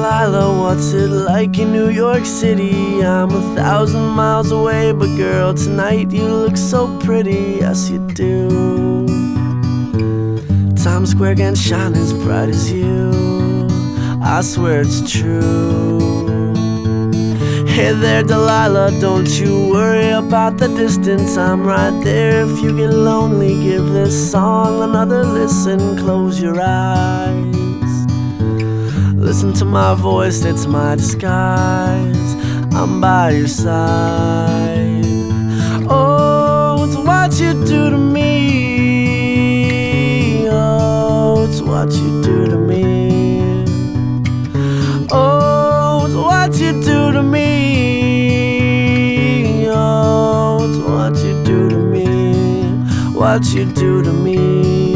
Delilah, what's it like in New York City? I'm 1,000 miles away, but girl, tonight you look so pretty. Yes, you do. Times Square can't shine as bright as you. I swear it's true. Hey there, Delilah, don't you worry about the distance. I'm right there if you get lonely. Give this song another listen. Close your eyes. Listen to my voice, it's my disguise. I'm by your side. Oh, it's what you do to me. Oh, it's what you do to me. Oh, it's what you do to me. Oh, it's what you do to me. What you do to me.